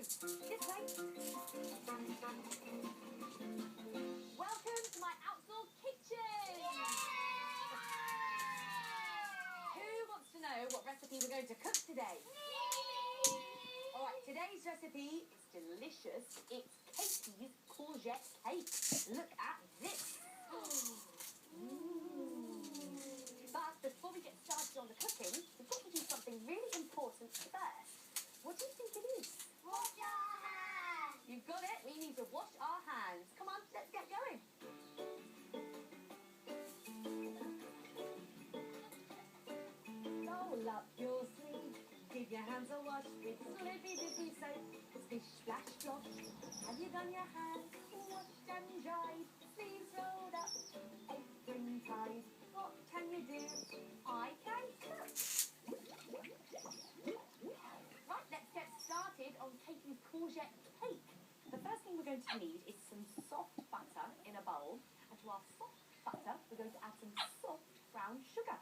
This way. Welcome to my outdoor kitchen. Who wants to know what recipe we're going to cook today? All right, today's recipe is delicious. It's Katie's courgette cake. Look at this. But before we get started on the cooking, we've got to do something really important first. What do you think it is? Wash our hands! You've got it. We need to wash our hands. Come on, let's get going. Roll up your sleeve. Give your hands a wash with slippy dippy soap. Splish, splash, splosh. Have you done your hands? Washed and dried. Sleeves rolled up. Apron tied. What can you do? I can cook. Right, let's get started on Katie's courgette cake. The first thing we're going to need is some soft butter in a bowl. And to our soft butter, we're going to add some soft brown sugar.